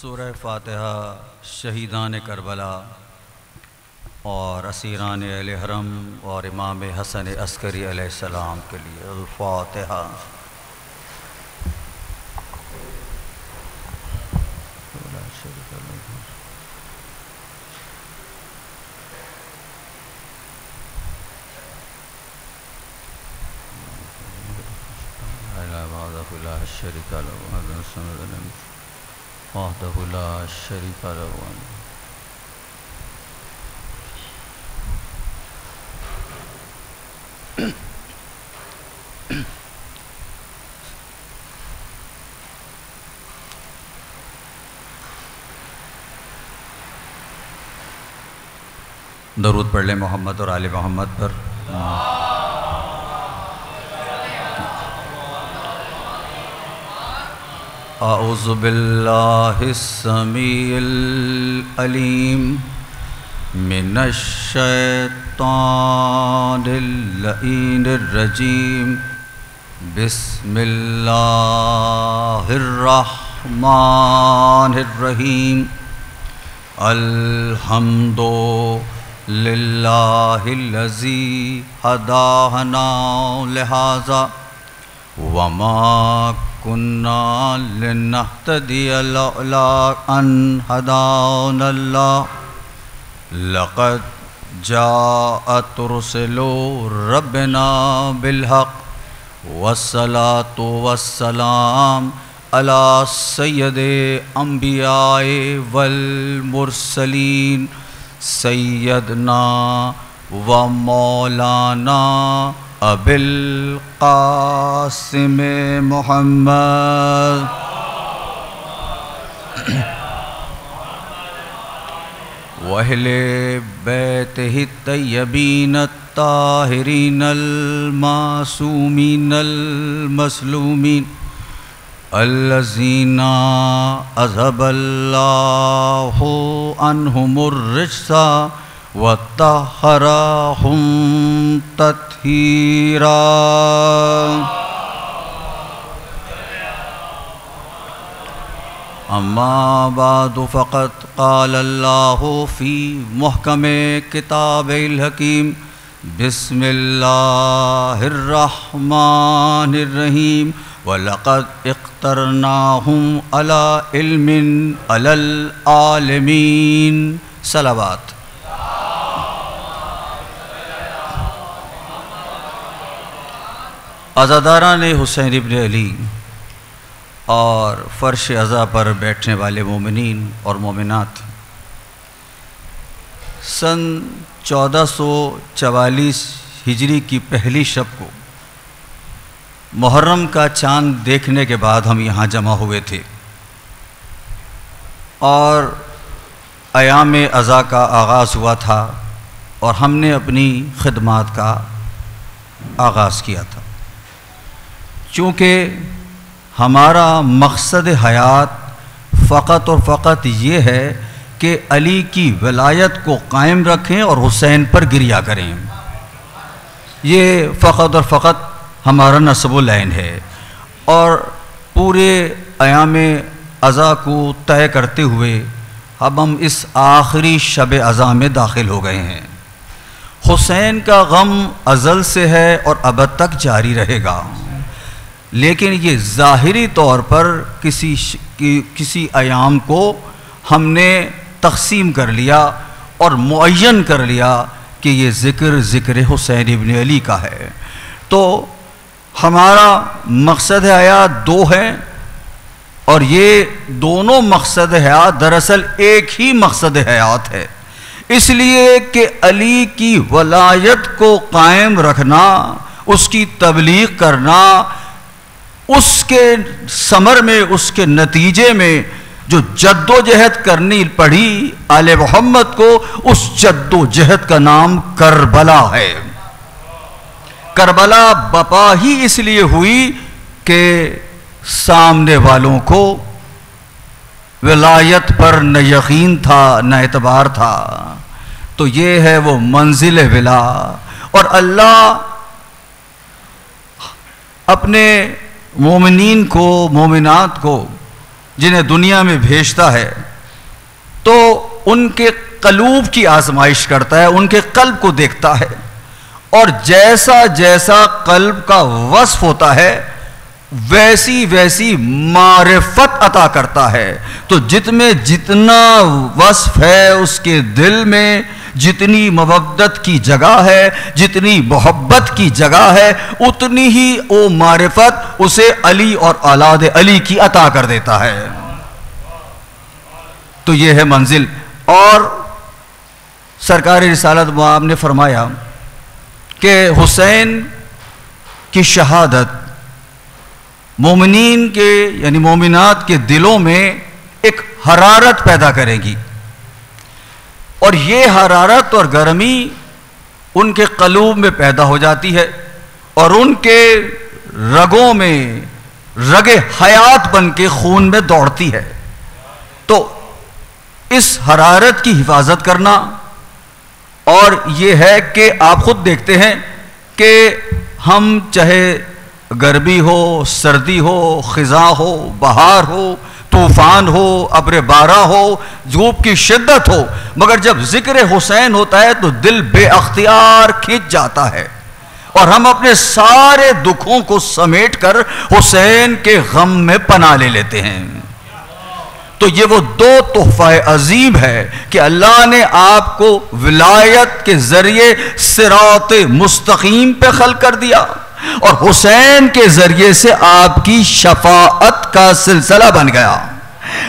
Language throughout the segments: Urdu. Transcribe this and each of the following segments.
سورہ فاتحہ شہیدان کربلا اور اسیران اہل حرم اور امام حسن عسکری علیہ السلام کے لیے الفاتحہ۔ لا شریک له وحدہ لا شریک له۔ درود پڑھ لیں محمد اور آل محمد پر۔ اعوذ باللہ السمیع العلیم من الشیطان اللعین الرجیم، بسم اللہ الرحمن الرحیم، الحمد للہ الذی ہدانا لہذا وما كنا لنهتدي لولا أن هدانا الله، لقد جاءت رسل ربنا بالحق والصلاة والسلام على سيد الأنبياء والمرسلين سيدنا ومولانا ابی القاسم محمد وأہل بیتہ الطیبین الطاہرین المعصومین المسلومین الذین اذھب اللہ عنہم الرجس وطہرہم تطہیرا۔ اما بعد فقد قال اللہ فی محکم کتاب الحکیم، بسم اللہ الرحمن الرحیم، وَلَقَدْ اِخْتَرْنَاهُمْ عَلَىٰ عِلْمٍ عَلَى الْعَالَمِينَ۔ صلوات۔ عزاداران حسین ابن علی اور فرش عزا پر بیٹھنے والے مومنین اور مومنات، سن 1444 ہجری کی پہلی شب کو محرم کا چاند دیکھنے کے بعد ہم یہاں جمع ہوئے تھے اور ایام عزا کا آغاز ہوا تھا اور ہم نے اپنی خدمات کا آغاز کیا تھا۔ چونکہ ہمارا مقصد حیات فقط اور فقط یہ ہے کہ علی کی ولایت کو قائم رکھیں اور حسین پر گریہ کریں، یہ فقط اور فقط ہمارا نصب العین ہے۔ اور پورے ایام عزا کو طے کرتے ہوئے اب ہم اس آخری شب عزا میں داخل ہو گئے ہیں۔ حسین کا غم ازل سے ہے اور ابد تک جاری رہے گا، لیکن یہ ظاہری طور پر کسی ایام کو ہم نے تقسیم کر لیا اور معین کر لیا کہ یہ ذکر حسین ابن علی کا ہے۔ تو ہمارا مقصد حیات دو ہے اور یہ دونوں مقصد حیات دراصل ایک ہی مقصد حیات ہے، اس لیے کہ علی کی ولایت کو قائم رکھنا، اس کی تبلیغ کرنا، اس کے ثمر میں، اس کے نتیجے میں جو جد و جہد کرنی پڑی آل محمد کو، اس جد و جہد کا نام کربلا ہے۔ کربلا بپا ہی اس لیے ہوئی کہ سامنے والوں کو ولایت پر نہ یقین تھا نہ اعتبار تھا، تو یہ ہے وہ منزل ولا۔ اور اللہ اپنے مومنین کو، مومنات کو جنہیں دنیا میں بھیجتا ہے تو ان کے قلوب کی آزمائش کرتا ہے، ان کے قلب کو دیکھتا ہے، اور جیسا جیسا قلب کا وصف ہوتا ہے ویسی ویسی معرفت عطا کرتا ہے۔ تو جتنا وصف ہے اس کے دل میں، جتنی مودت کی جگہ ہے، جتنی محبت کی جگہ ہے، اتنی ہی وہ معرفت اسے علی اور اولاد علی کی عطا کر دیتا ہے۔ تو یہ ہے منزل۔ اور سرکار رسالت مآب نے فرمایا کہ حسین کی شہادت مومنین کے یعنی مومنات کے دلوں میں ایک حرارت پیدا کرے گی، اور یہ حرارت اور گرمی ان کے قلوب میں پیدا ہو جاتی ہے اور ان کے رگوں میں رگ حیات بن کے خون میں دوڑتی ہے۔ تو اس حرارت کی حفاظت کرنا، اور یہ ہے کہ آپ خود دیکھتے ہیں کہ ہم چاہے گرمی ہو، سردی ہو، خزاں ہو، بہار ہو، طوفان ہو، ابر بارہ ہو، دھوپ کی شدت ہو، مگر جب ذکر حسین ہوتا ہے تو دل بے اختیار کھنچ جاتا ہے، اور ہم اپنے سارے دکھوں کو سمیٹ کر حسین کے غم میں پناہ لے لیتے ہیں۔ تو یہ وہ دو تحفہ عظیم ہے کہ اللہ نے آپ کو ولایت کے ذریعے صراط مستقیم پہ خلق کر دیا، اور حسین کے ذریعے سے آپ کی شفاعت کا سلسلہ بن گیا۔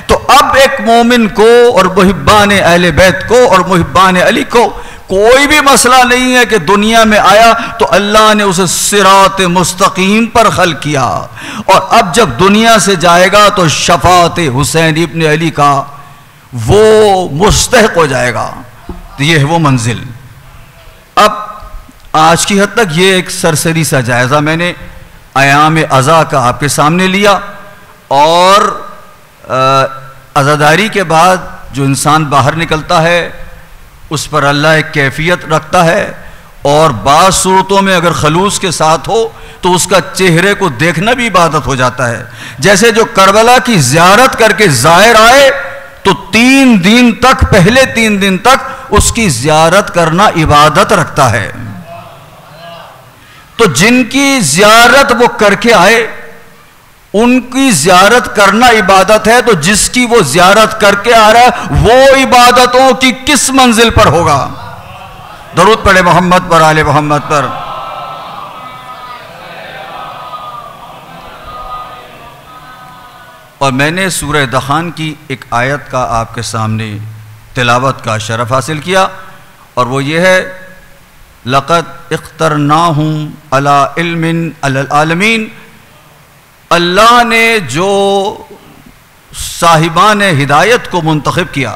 تو اب ایک مومن کو اور محبان اہل بیت کو اور محبان علی کو کوئی بھی مسئلہ نہیں ہے کہ دنیا میں آیا تو اللہ نے اسے صراط مستقیم پر خلق کیا، اور اب جب دنیا سے جائے گا تو شفاعت حسین ابن علی کا وہ مستحق ہو جائے گا۔ تو یہ ہے وہ منزل۔ اب آج کی حد تک یہ ایک سرسری سا جائزہ میں نے ایام عزا کا آپ کے سامنے لیا، اور عزاداری کے بعد جو انسان باہر نکلتا ہے اس پر اللہ ایک کیفیت رکھتا ہے، اور بعض صورتوں میں اگر خلوص کے ساتھ ہو تو اس کا چہرے کو دیکھنا بھی عبادت ہو جاتا ہے۔ جیسے جو کربلا کی زیارت کر کے زائر آئے تو 3 دن تک، پہلے 3 دن تک اس کی زیارت کرنا عبادت رکھتا ہے۔ تو جن کی زیارت وہ کر کے آئے ان کی زیارت کرنا عبادت ہے، تو جس کی وہ زیارت کر کے آ رہا ہے وہ عبادتوں کی کس منزل پر ہوگا؟ درود پڑھے محمد پر، آل محمد پر۔ اور میں نے سورہ دخان کی ایک آیت کا آپ کے سامنے تلاوت کا شرف حاصل کیا، اور وہ یہ ہے لَقَدْ اخْتَرْنَاهُمْ عَلَىٰ عِلْمٍ عَلَى الْعَالَمِينَ۔ اللہ نے جو صاحبان ہدایت کو منتخب کیا،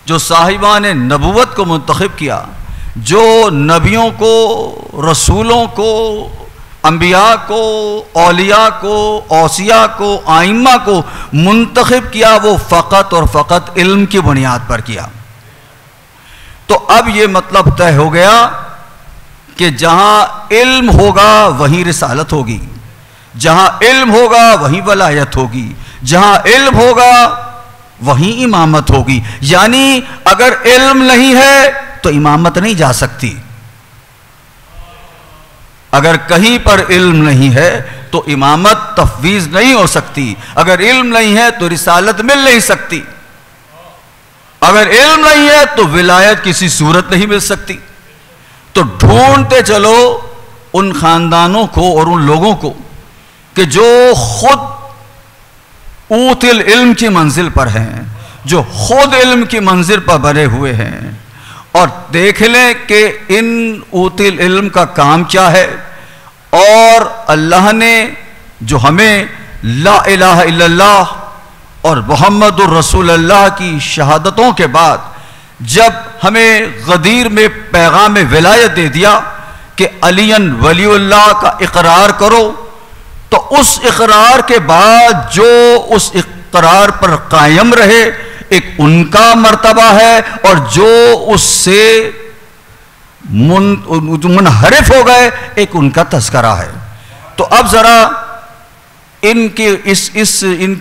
جو صاحبان نبوت کو منتخب کیا، جو نبیوں کو، رسولوں کو، انبیاء کو، اولیاء کو، اوصیاء کو، ائمہ کو منتخب کیا، وہ فقط اور فقط علم کی بنیاد پر کیا۔ تو اب یہ مطلب طے ہو گیا کہ جہاں علم ہوگا وہیں رسالت ہوگی، جہاں علم ہوگا وہیں ولایت ہوگی، جہاں علم ہوگا وہیں امامت ہوگی۔ یعنی اگر علم نہیں ہے تو امامت نہیں جا سکتی، اگر کہیں پر علم نہیں ہے تو امامت تفویض نہیں ہو سکتی، اگر علم نہیں ہے تو رسالت مل نہیں سکتی، اگر علم نہیں ہے تو ولایت کسی صورت نہیں مل سکتی۔ تو ڈھونڈتے چلو ان خاندانوں کو اور ان لوگوں کو کہ جو خود اوت العلم کی منزل پر ہیں، جو خود علم کی منزل پر بنے ہوئے ہیں، اور دیکھ لیں کہ ان اوت العلم کا کام کیا ہے، اور اللہ نے جو ہمیں لا الہ الا اللہ اور محمد الرسول اللہ کی شہادتوں کے بعد جب ہمیں غدیر میں پیغام ولایت دے دیا کہ علی ولی اللہ کا اقرار کرو، تو اس اقرار کے بعد جو اس اقرار پر قائم رہے ایک ان کا مرتبہ ہے، اور جو اس سے منحرف ہو گئے ایک ان کا تذکرہ ہے۔ تو اب ذرا ان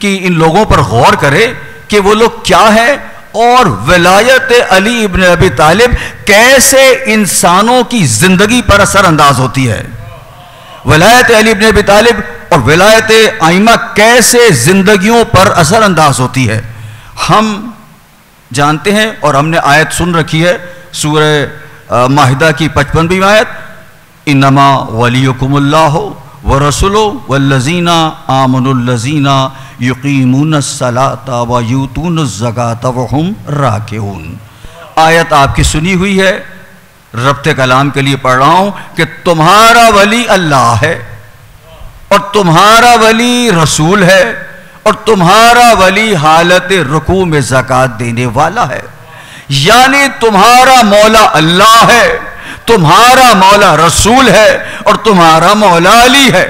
کی ان لوگوں پر غور کرے کہ وہ لوگ کیا ہے اور ولایت علی ابن ابی طالب کیسے انسانوں کی زندگی پر اثر انداز ہوتی ہے. ولایت علی ابن ابی طالب اور ولایت ائمہ کیسے زندگیوں پر اثر انداز ہوتی ہے. ہم جانتے ہیں اور ہم نے آیت سن رکھی ہے سورہ مائدہ کی 55ویں آیت, انما ولیکم اللہ ورسولہ والذین آمنوا الذین یقیمون الصلاۃ ویؤتون الزکاۃ وہم راکعون. آیت آپ کی سنی ہوئی ہے, ربط کلام کے لیے پڑھ رہا ہوں کہ تمہارا ولی اللہ ہے اور تمہارا ولی رسول ہے اور تمہارا ولی حالت رکوع میں زکوٰۃ دینے والا ہے. یعنی تمہارا مولا اللہ ہے, تمہارا مولا رسول ہے اور تمہارا مولا علی ہے.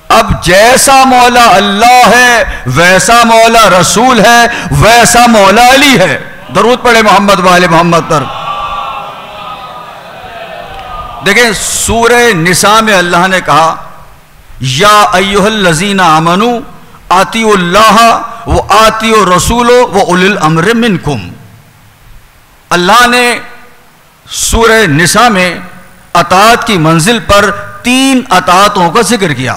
اب جیسا مولا اللہ ہے ویسا مولا رسول ہے ویسا مولا علی ہے. درود پڑھے محمد وآل محمد پر. دیکھیں سورہ نساء میں اللہ نے کہا یا ایھا الذین آمنوا اطیعوا اللہ و اطیعوا الرسول و اولی الامر منکم. اللہ نے سورہ نساء میں اطاعت کی منزل پر 3 اطاعتوں کا ذکر کیا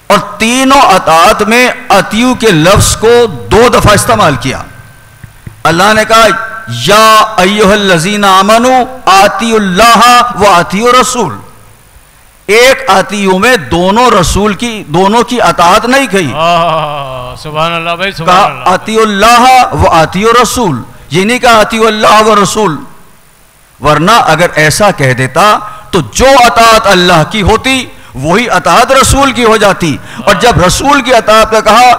اور تینوں اطاعت میں اطیعوا کے لفظ کو 2 دفعہ استعمال کیا. اللہ نے کہا یا ایھا الذین آمنوا اطیعوا اللہ و اطیعوا الرسول. ایک اطیعوا میں دونوں کی اطاعت نہیں کہی. سبحان اللہ بھائی, سبحان اللہ. کہا اطیعوا اللہ و اطیعوا الرسول, یہ نہیں کہا اطیعوا اللہ و رسول. ورنہ اگر ایسا کہہ دیتا تو جو اطاعت اللہ کی ہوتی وہی اطاعت رسول کی ہو جاتی. اور جب رسول کی اطاعت کا کہا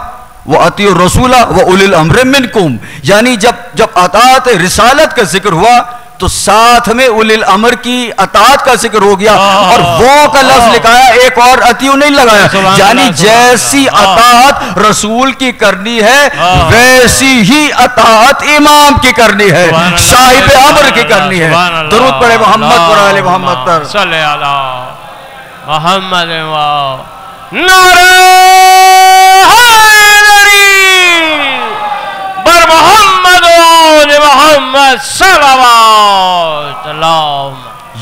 وَأَطِيعُوا الرَّسُولَ وَأُولِي الْأَمْرِ مِنْكُمْ, یعنی جب اطاعت رسالت کا ذکر ہوا تو ساتھ میں اولی الامر کی اطاعت کا ذکر ہو گیا اور وہ کا لفظ لکھایا, ایک اور اطیعوا نہیں لگایا. یعنی جیسی اطاعت رسول کی کرنی ہے ویسی ہی اطاعت امام کی کرنی ہے, صاحب امر کی کرنی ہے. درود پڑھے محمد اور آل محمد پر. صلی اللہ محمد و نعرہ بر محمد و آل محمد صلوات اللہ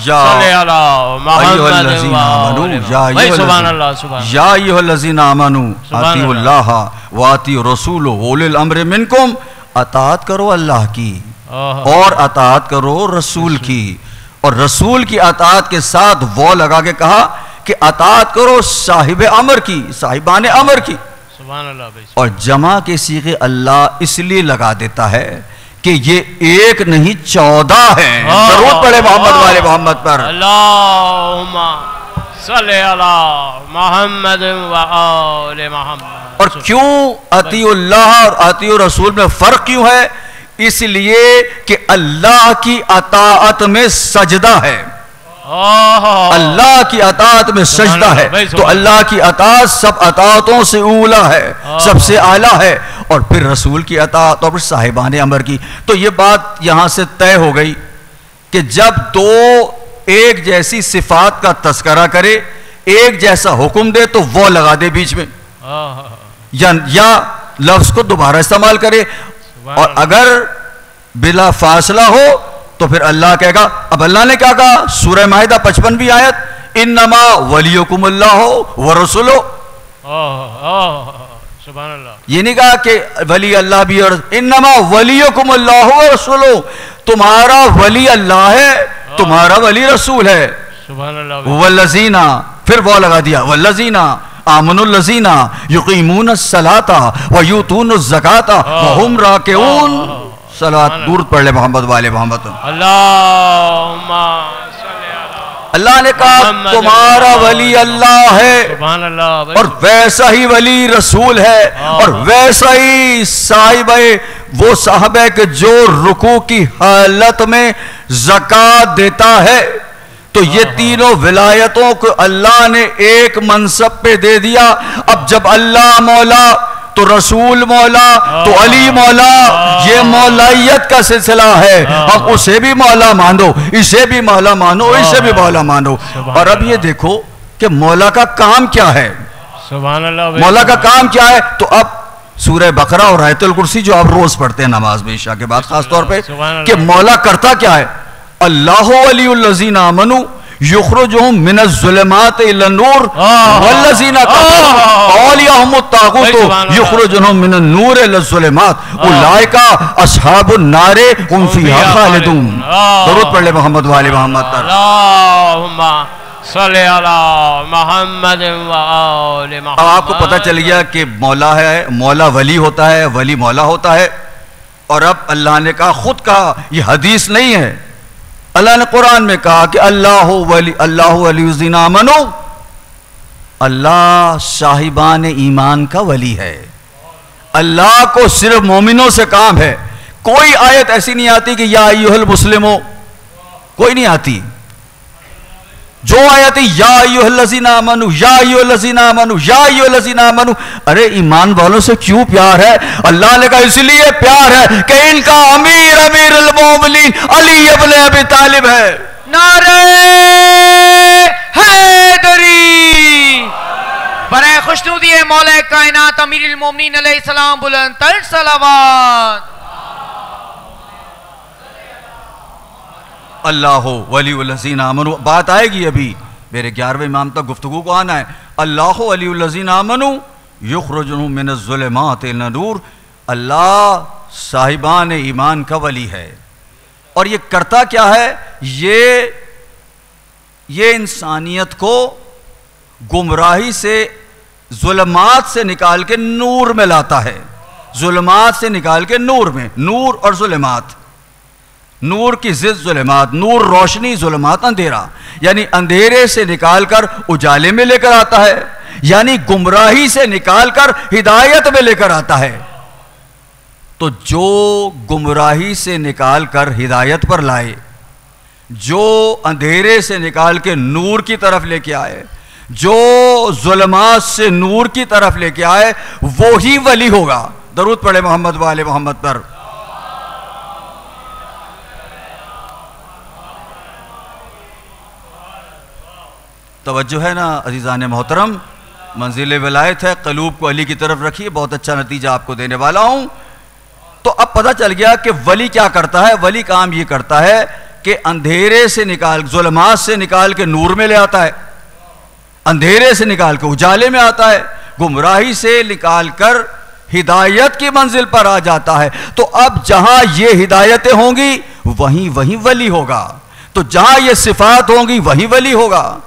صلی اللہ محمد و آل. سبحان اللہ, سبحان اللہ. یا ایھا الذین آمنوا اطیعوا اللہ و اطیعوا الرسول و اولی الامر منکم. اطاعت کرو اللہ کی اور اطاعت کرو رسول کی. اور رسول کی اطاعت کے ساتھ وہ لگا کے کہا کہ اطاعت کرو صاحب امر کی, صاحبان امر کی. سبحان اللہ بھائی. اور جمع کے صیغے اللہ اس لیے لگا دیتا ہے کہ یہ ایک نہیں 14 ہیں. درود پڑھے محمد والے محمد پر. اللہم صلی اللہ محمد و آل محمد. اور کیوں اطیعوا اللہ اور اطیعوا رسول میں فرق کیوں ہے؟ اس لیے کہ اللہ کی اطاعت میں سجدہ ہے, اللہ کی اطاعت میں سجدہ ہے. تو اللہ کی اطاعت سب اطاعتوں سے اولا ہے, سب سے اعلیٰ ہے. اور پھر رسول کی اطاعت اور پھر صاحبان امر کی. تو یہ بات یہاں سے طے ہو گئی کہ جب دو ایک جیسی صفات کا تذکرہ کرے, ایک جیسا حکم دے تو وہ لگا دے بیچ میں, یا لفظ کو دوبارہ استعمال کرے. اور اگر بلا فاصلہ ہو تو پھر اللہ کہے گا. اب اللہ نے کیا کہا سورہ مائدہ 55ویں آیت, انما ولیکم اللہ ورسولہ. سبحان اللہ. یہ نہیں کہا کہ ولی اللہ بھی, اور انما ولیکم اللہ ورسولہ, تمہارا ولی اللہ ہے تمہارا ولی رسول ہے. سبحان اللہ. والذین, پھر وہ لگا دیا والذین آمنوا الذین یقیمون الصلاۃ ویؤتون الزکاۃ وہم راکعون. صلوات دور پڑھ لے محمد والے محمد. اللہم اللہ نے کہا تمہارا ولی اللہ ہے سبحان اللہ, اور ویسا ہی ولی رسول ہے, اور ویسا ہی صاحب وہ صاحب ہے کہ جو رکوع کی حالت میں زکوٰۃ دیتا ہے. تو یہ تینوں ولایتوں کو اللہ نے ایک منصب پہ دے دیا. اب جب اللہ مولا تو رسول مولا تو علی مولا, یہ مولائیت کا سلسلہ ہے. اب اسے بھی مولا مانو, اسے بھی مولا مانو, اسے بھی مولا مانو. اور اب یہ دیکھو کہ مولا کا کام کیا ہے. سبحان اللہ. مولا کا کام کیا ہے؟ تو اب سورہ بقرہ اور آیت الکرسی جو آپ روز پڑھتے ہیں نماز میں عشاء کے بعد خاص طور پہ, کہ مولا کرتا کیا ہے؟ اللہ ولی الذین آمنوا یخرجہم من الظلمات الی النور والذین کفروا اولیاءہم الطاغوت یخرجہم من النور الی الظلمات اولئک اصحاب النار هم فیہا خالدون. درود پڑھ لے محمد و آل محمد پر. اللہم صلی علی محمد و آل محمد. اب آپ کو پتہ چل گیا کہ مولا ہے, مولا ولی ہوتا ہے, ولی مولا ہوتا ہے. اور اب اللہ نے کہا, خود کہا, یہ حدیث نہیں ہے, اللہ نے قرآن میں کہا کہ اللہ ولی الذین آمنوا, اللہ صاحبان ایمان کا ولی ہے. اللہ کو صرف مومنوں سے کام ہے. کوئی آیت ایسی نہیں آتی کہ یا ایھا المسلمون, کوئی نہیں آتی. جو آیت یا ایھا الذین آمنوا, یا ایھا الذین آمنوا, یا ایھا الذین آمنوا, ارے ایمان والوں سے کیوں پیار ہے؟ اللہ نے کہا اس لیے پیار ہے کہ ان کا امیر المومنین علی ابن ابی طالب ہے. نعرہ حیدری. برائے خوشنودی مولا کائنات امیر المومنین علیہ السلام بلند تر صلوات. اللہ ولی الذین آمنوا, بات آئے گی ابھی, میرے 11ویں امام تک گفتگو کو آنا ہے. اللہ ولی الذین آمنوا یخرجہم من الظلمات الی النور, اللہ صاحبان ایمان کا ولی ہے. اور یہ کرتا کیا ہے؟ یہ انسانیت کو گمراہی سے, ظلمات سے نکال کے نور میں لاتا ہے. ظلمات سے نکال کے نور میں, نور اور ظلمات, نور کی ضد ظلمات, نور روشنی, ظلمات اندھیرا, یعنی اندھیرے سے نکال کر اجالے میں لے کر آتا ہے, یعنی گمراہی سے نکال کر ہدایت میں لے کر آتا ہے. تو جو گمراہی سے نکال کر ہدایت پر لائے, جو اندھیرے سے نکال کے نور کی طرف لے کے آئے, جو ظلمات سے نور کی طرف لے کے آئے, وہی ولی ہوگا. درود پڑھے محمد و آل محمد پر. توجہ ہے نا عزیزان محترم, منزل ولایت ہے, قلوب کو علی کی طرف رکھیے, بہت اچھا نتیجہ آپ کو دینے والا ہوں. تو اب پتہ چل گیا کہ ولی کیا کرتا ہے. ولی کام یہ کرتا ہے کہ اندھیرے سے نکال, ظلمات سے نکال کے نور میں لے آتا ہے, اندھیرے سے نکال کے اجالے میں آتا ہے, گمراہی سے نکال کر ہدایت کی منزل پر آ جاتا ہے. تو اب جہاں یہ ہدایتیں ہوں گی وہیں ولی ہوگا, تو جہاں یہ صفات ہوں گی وہیں ولی ہوگا.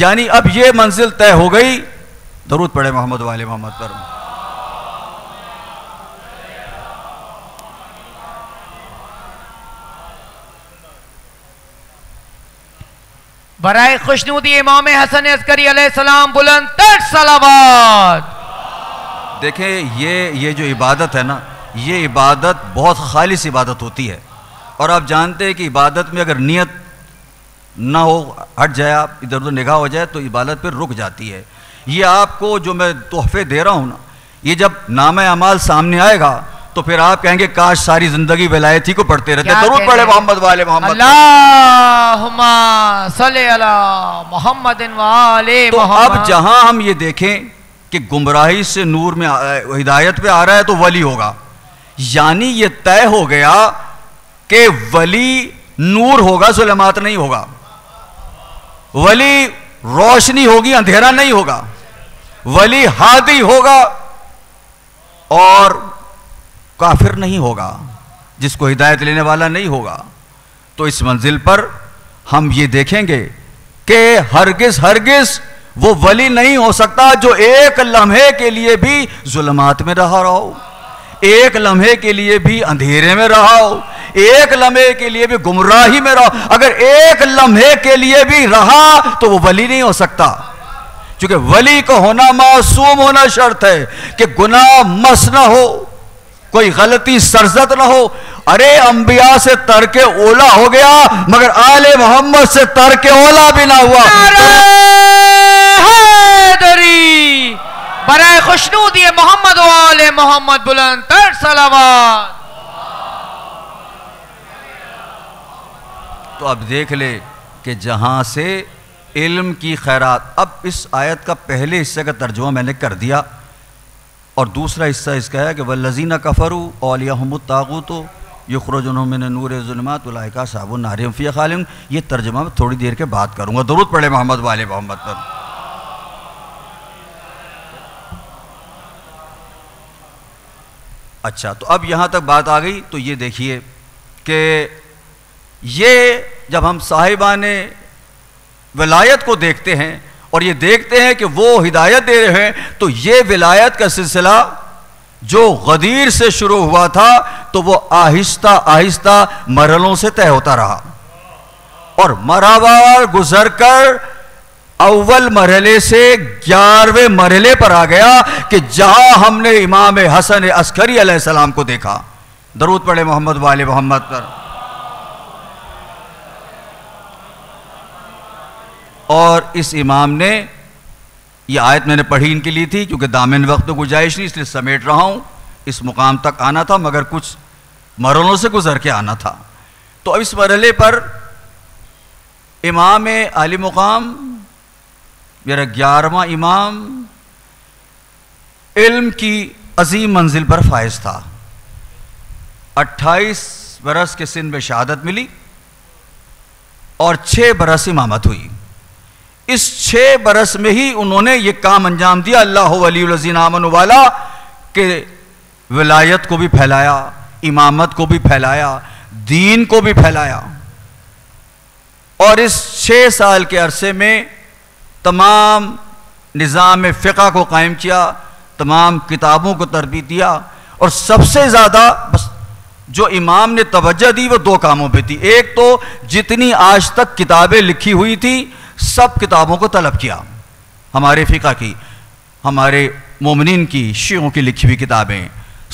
یعنی اب یہ منزل طے ہو گئی. درود پڑھے محمد و آل محمد پر. برائے خوشنودی امام حسن عسکری علیہ السلام بلند تر صلوات. دیکھیں یہ جو عبادت ہے نا, یہ عبادت بہت خالص عبادت ہوتی ہے. اور آپ جانتے ہیں کہ عبادت میں اگر نیت نہ ہو, ہٹ جائے, آپ ادھر ادھر نگاہ ہو جائے, تو عبادت پھر رک جاتی ہے. یہ آپ کو جو میں تحفے دے رہا ہوں نا, یہ جب نامہ اعمال سامنے آئے گا تو پھر آپ کہیں گے کاش ساری زندگی ولایت ہی کو پڑھتے رہتے. درود پڑھے محمد و آل محمد. اللہم صلی علی محمد و آل محمد. تو اب جہاں ہم یہ دیکھیں کہ گمراہی سے نور میں ہدایت پہ آ رہا ہے تو ولی ہوگا, یعنی یہ طے ہو گیا کہ ولی نور ہوگا, ظلمات نہیں ہوگا. ولی روشنی ہوگی, اندھیرا نہیں ہوگا. ولی ہادی ہوگا اور کافر نہیں ہوگا, جس کو ہدایت لینے والا نہیں ہوگا. تو اس منزل پر ہم یہ دیکھیں گے کہ ہرگز وہ ولی نہیں ہو سکتا جو ایک لمحے کے لیے بھی ظلمات میں رہا ہو, ایک لمحے کے لیے بھی اندھیرے میں رہا ہو, ایک لمحے کے لیے بھی گمراہی میں رہا. اگر ایک لمحے کے لیے بھی رہا تو وہ ولی نہیں ہو سکتا, چونکہ ولی کو ہونا معصوم ہونا شرط ہے کہ گناہ مس نہ ہو, کوئی غلطی سرزد نہ ہو. ارے انبیاء سے ترک اولا ہو گیا مگر آل محمد سے ترک اولا بھی نہ ہوا. حیدری برائے خوشنودی محمد و آل محمد بلند تر صلوات. تو اب دیکھ لے کہ جہاں سے علم کی خیرات. اب اس آیت کا پہلے حصے کا ترجمہ میں نے کر دیا اور دوسرا حصہ اس کا ہے کہ والذین کفروا اولیاءہم الطاغوت یخرجونہم من النور الظلمات اولئک اصحاب النار هم فیہا خالدون. یہ ترجمہ میں تھوڑی دیر کے بعد کروں گا. درود پڑھے محمد و آل محمد پر. اچھا تو اب یہاں تک بات آ گئی. تو یہ دیکھیے کہ یہ جب ہم صاحبان ولایت کو دیکھتے ہیں اور یہ دیکھتے ہیں کہ وہ ہدایت دے رہے ہیں تو یہ ولایت کا سلسلہ جو غدیر سے شروع ہوا تھا تو وہ آہستہ آہستہ مرحلوں سے طے ہوتا رہا اور مرحلہ گزر کر اول مرحلے سے 11ویں مرحلے پر آ گیا کہ جہاں ہم نے امام حسن عسکری علیہ السلام کو دیکھا. درود پڑھے محمد و آل محمد پر. اور اس امام نے یہ آیت میں نے پڑھی ان کے لیے تھی کیونکہ دامن وقت تو گنجائش نہیں اس لیے سمیٹ رہا ہوں. اس مقام تک آنا تھا مگر کچھ مرحلوں سے گزر کے آنا تھا. تو اب اس مرحلے پر امام عالی مقام میرا 11واں امام علم کی عظیم منزل پر فائز تھا. 28 برس کے سن میں شہادت ملی اور 6 برس امامت ہوئی. اس 6 برس میں ہی انہوں نے یہ کام انجام دیا اللہ ولی الذین آمنوا والا کہ ولایت کو بھی پھیلایا, امامت کو بھی پھیلایا, دین کو بھی پھیلایا. اور اس 6 سال کے عرصے میں تمام نظام فقہ کو قائم کیا, تمام کتابوں کو تربیت دیا اور سب سے زیادہ بس جو امام نے توجہ دی وہ 2 کاموں پہ تھی. ایک تو جتنی آج تک کتابیں لکھی ہوئی تھی سب کتابوں کو طلب کیا, ہمارے فقہ کی, ہمارے مومنین کی, شیعوں کی لکھی ہوئی کتابیں,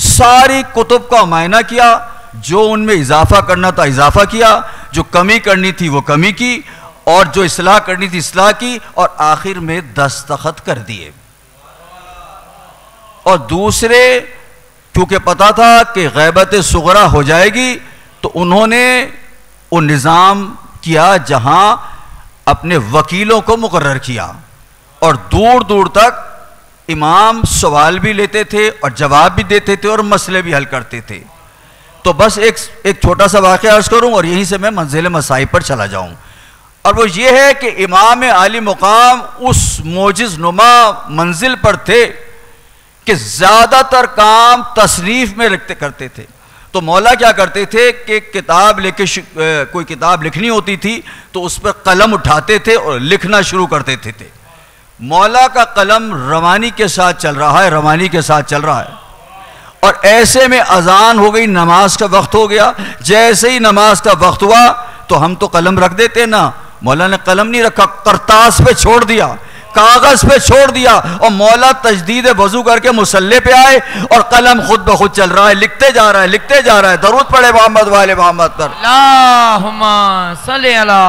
ساری کتب کا معائنہ کیا, جو ان میں اضافہ کرنا تھا اضافہ کیا, جو کمی کرنی تھی وہ کمی کی اور جو اصلاح کرنی تھی اصلاح کی اور آخر میں دستخط کر دیے. اور دوسرے کیونکہ پتا تھا کہ غیبت صغرا ہو جائے گی تو انہوں نے وہ نظام کیا جہاں اپنے وکیلوں کو مقرر کیا اور دور دور تک امام سوال بھی لیتے تھے اور جواب بھی دیتے تھے اور مسئلے بھی حل کرتے تھے. تو بس ایک چھوٹا سا واقعہ عرض کروں اور یہیں سے میں منزل مصائب پر چلا جاؤں. اور وہ یہ ہے کہ امام عالی مقام اس معجز نما منزل پر تھے کہ زیادہ تر کام تصنیف میں کرتے تھے. تو مولا کیا کرتے تھے کہ کتاب لے کے کوئی کتاب لکھنی ہوتی تھی تو اس پر قلم اٹھاتے تھے اور لکھنا شروع کرتے تھے. مولا کا قلم روانی کے ساتھ چل رہا ہے, روانی کے ساتھ چل رہا ہے. اور ایسے میں اذان ہو گئی, نماز کا وقت ہو گیا. جیسے ہی نماز کا وقت ہوا تو ہم تو قلم رکھ دیتے نا, مولا نے قلم نہیں رکھا, کرتاس پہ چھوڑ دیا, کاغذ پہ چھوڑ دیا اور مولا تجدید وضو کر کے مصلی پہ آئے اور قلم خود بخود چل رہا ہے, لکھتے جا رہا ہے, لکھتے جا رہا ہے. درود پڑھے محمد و آل محمد پر. اللہم صلی علی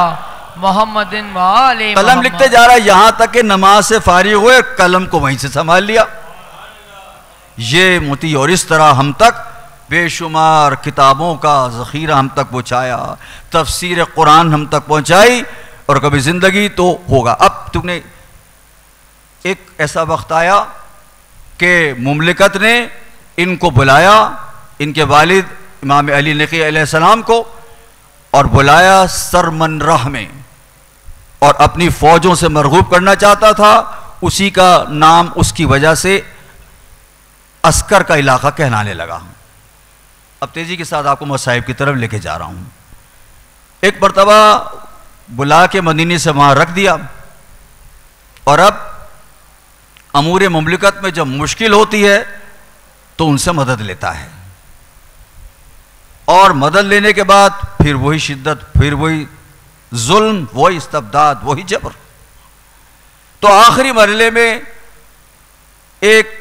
محمد و آل محمد. قلم لکھتے جا رہا ہے یہاں تک کہ نماز سے فارغ ہوئے, قلم کو وہیں سے سنبھال لیا. یہ موتی اور اس طرح ہم تک بے شمار کتابوں کا ذخیرہ ہم تک پہنچایا, تفسیر قرآن ہم تک پہنچائی. اور کبھی زندگی تو ہوگا. اب تم نے ایک ایسا وقت آیا کہ مملکت نے ان کو بلایا, ان کے والد امام علی نقی علیہ السلام کو, اور بلایا سرمن راہ میں اور اپنی فوجوں سے مرغوب کرنا چاہتا تھا. اسی کا نام اس کی وجہ سے عسکر کا علاقہ کہلانے لگا. اب تیزی کے ساتھ آپ کو مصائب کی طرف لے کے جا رہا ہوں. ایک مرتبہ بلا کے مدینے سے وہاں رکھ دیا اور اب امور مملکت میں جب مشکل ہوتی ہے تو ان سے مدد لیتا ہے, اور مدد لینے کے بعد پھر وہی شدت, پھر وہی ظلم, وہی استبداد, وہی جبر. تو آخری مرحلے میں ایک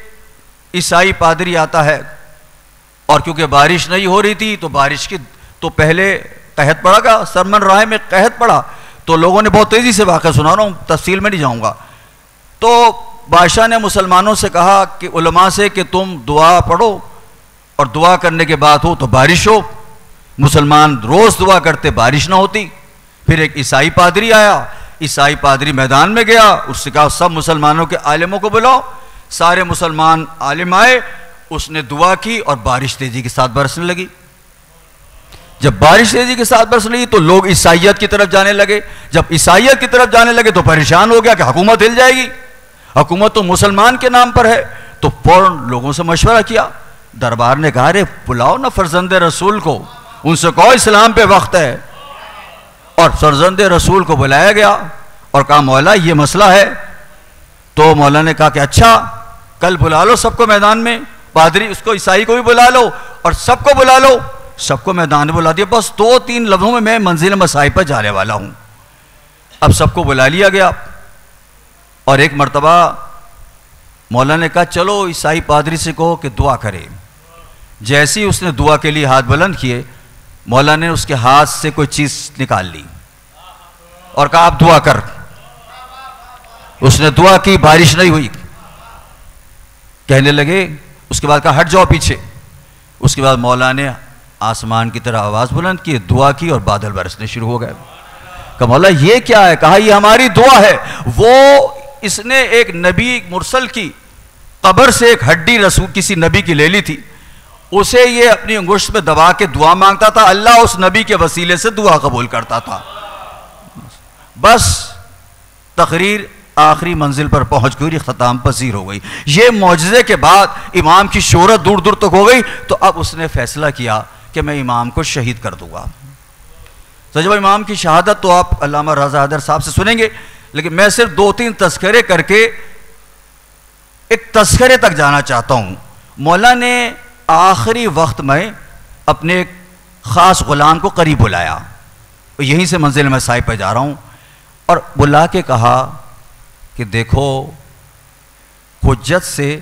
عیسائی پادری آتا ہے اور کیونکہ بارش نہیں ہو رہی تھی تو بارش کی تو پہلے قحط پڑا گا, سرمن راہ میں قحط پڑا. تو لوگوں نے بہت تیزی سے واقعہ سنا رہا ہوں, تفصیل میں نہیں جاؤں گا. تو بادشاہ نے مسلمانوں سے کہا کہ علماء سے کہ تم دعا پڑھو اور دعا کرنے کے بعد ہو تو بارش ہو. مسلمان روز دعا کرتے, بارش نہ ہوتی. پھر ایک عیسائی پادری آیا عیسائی پادری میدان میں گیا، اس سے کہا سب مسلمانوں کے عالموں کو بلاؤ، سارے مسلمان عالم آئے، اس نے دعا کی اور بارش تیزی کے ساتھ برسنے لگی۔ جب بارش تیزی کے ساتھ برسنے لگی تو لوگ عیسائیت کی طرف جانے لگے، جب عیسائیت کی طرف جانے لگے تو پریشان ہو گیا کہ حکومت ہل جائے گی، حکومت تو مسلمان کے نام پر ہے، تو فوراً لوگوں سے مشورہ کیا، دربار نے کہا رے بلاؤ نہ فرزند رسول کو، ان سے کہو اسلام پہ وقت ہے، اور فرزند رسول کو بلایا گیا اور کہا مولا یہ مسئلہ ہے، تو مولا نے کہا کہ اچھا کل بلا لو سب کو میدان میں، پادری اس کو عیسائی کو بھی بلا لو اور سب کو بلا لو، سب کو میدان میں بلا دیا، بس 2-3 لمحوں میں منزل مسائب پر جانے والا ہوں۔ اب سب کو بلا لیا گیا اور ایک مرتبہ مولا نے کہا چلو عیسائی پادری سے کہو کہ دعا کرے، جیسی اس نے دعا کے لیے ہاتھ بلند کیے، مولا نے اس کے ہاتھ سے کوئی چیز نکال لی اور کہا آپ دعا کر، اس نے دعا کی، بارش نہیں ہوئی، کہنے لگے، اس کے بعد کہا ہٹ جاؤ پیچھے، اس کے بعد مولا نے آسمان کی طرح آواز بلند کی، دعا کی اور بادل برسنے شروع ہو گئے۔ کہا مولا یہ کیا ہے؟ کہا یہ ہماری دعا ہے، وہ اس نے ایک نبی مرسل کی قبر سے ایک ہڈی رسول کسی نبی کی لے لی تھی، اسے یہ اپنی انگشت میں دبا کے دعا مانگتا تھا، اللہ اس نبی کے وسیلے سے دعا قبول کرتا تھا۔ بس تقریر آخری منزل پر پہنچ گئی، اختتام پذیر ہو گئی۔ یہ معجزے کے بعد امام کی شہرت دور دور تک ہو گئی، تو اب اس نے فیصلہ کیا کہ میں امام کو شہید کر دوں گا۔ تو جب امام کی شہادت تو آپ علامہ رضا حیدر صاحب سے سنیں گے، لیکن میں صرف 2-3 تذکرے کر کے ایک تذکرے تک جانا چاہتا ہوں۔ مولا نے آخری وقت میں اپنے ایک خاص غلام کو قریب بلایا، یہیں سے منزل مسائب پہ جا رہا ہوں، اور بلا کے کہا کہ دیکھو حجت سے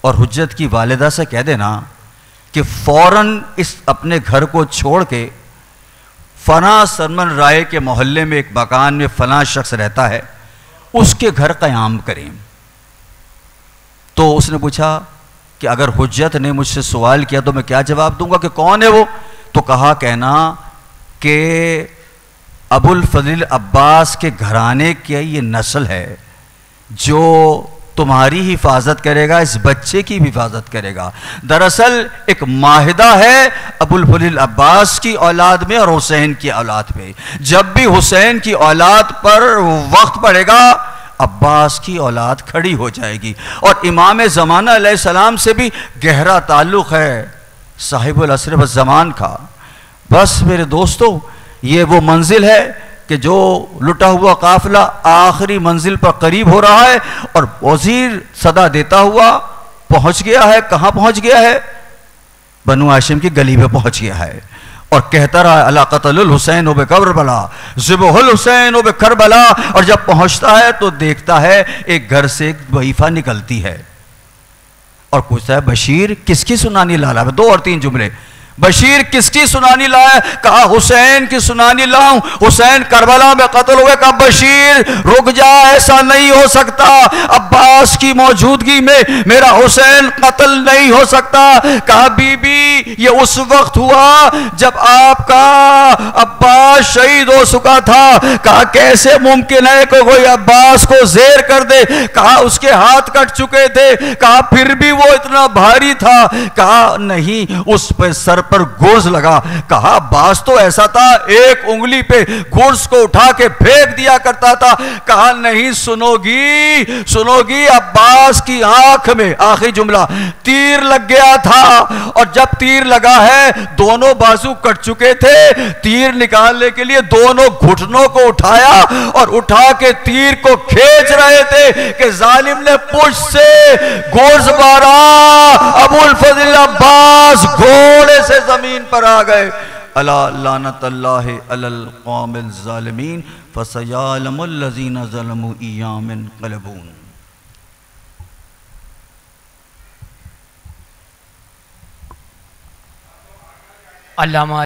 اور حجت کی والدہ سے کہہ دینا کہ فوراً اس اپنے گھر کو چھوڑ کے فلاں سرمن رائے کے محلے میں ایک مکان میں فلاں شخص رہتا ہے، اس کے گھر قیام کریں۔ تو اس نے پوچھا کہ اگر حجت نے مجھ سے سوال کیا تو میں کیا جواب دوں گا کہ کون ہے وہ؟ تو کہا کہنا کہ ابو الفضل عباس کے گھرانے کی یہ نسل ہے جو تمہاری حفاظت کرے گا، اس بچے کی بھی حفاظت کرے گا۔ دراصل ایک معاہدہ ہے ابو الفضل عباس کی اولاد میں اور حسین کی اولاد میں، جب بھی حسین کی اولاد پر وقت پڑے گا عباس کی اولاد کھڑی ہو جائے گی، اور امام زمانہ علیہ السلام سے بھی گہرا تعلق ہے صاحب العصر والزمان کا۔ بس میرے دوستو یہ وہ منزل ہے کہ جو لٹا ہوا قافلہ آخری منزل پر قریب ہو رہا ہے، اور وزیر صدا دیتا ہوا پہنچ گیا ہے۔ کہاں پہنچ گیا ہے؟ بنو ہاشم کی گلی پہ پہنچ گیا ہے، اور کہتا رہا الا قتل الحسین و بکربلا ذبح الحسین و بکربلا، اور جب پہنچتا ہے تو دیکھتا ہے ایک گھر سے ایک وظیفہ نکلتی ہے اور پوچھتا ہے بشیر کس کی سنانی لالا ہے؟ 2 اور 3 جملے، بشیر کس کی سنانی لایا؟ کہا حسین کی سنانی لاؤں، حسین کربلا میں قتل ہوئے۔ کہا بشیر رک جا، ایسا نہیں ہو سکتا، عباس کی موجودگی میں میرا حسین قتل نہیں ہو سکتا۔ کہا بی بی یہ اس وقت ہوا جب آپ کا عباس شہید ہو چکا تھا۔ کہا کیسے ممکن ہے کہ کوئی عباس کو زیر کر دے؟ کہا اس کے ہاتھ کٹ چکے تھے۔ کہا پھر بھی وہ اتنا بھاری تھا؟ کہا نہیں، اس پہ سر پر گرز لگا۔ کہا عباس تو ایسا تھا ایک انگلی پہ گرز کو اٹھا کے پھینک دیا کرتا تھا۔ کہا نہیں، سنو گی عباس کی آنکھ میں، آخری جملہ، تیر لگ گیا تھا، اور جب تیر لگا ہے دونوں بازو کٹ چکے تھے، تیر نکالنے کے لیے دونوں گھٹنوں کو اٹھایا اور اٹھا کے تیر کو کھینچ رہے تھے کہ ظالم نے پشت سے گرز مارا، ابو الفضل عباس گھوڑے سے زمین پر آ گئے۔ الا لعنت اللہ علی القوم الظالمین فسیعلم الذین ظلموا ایام ينقلبون۔ علامہ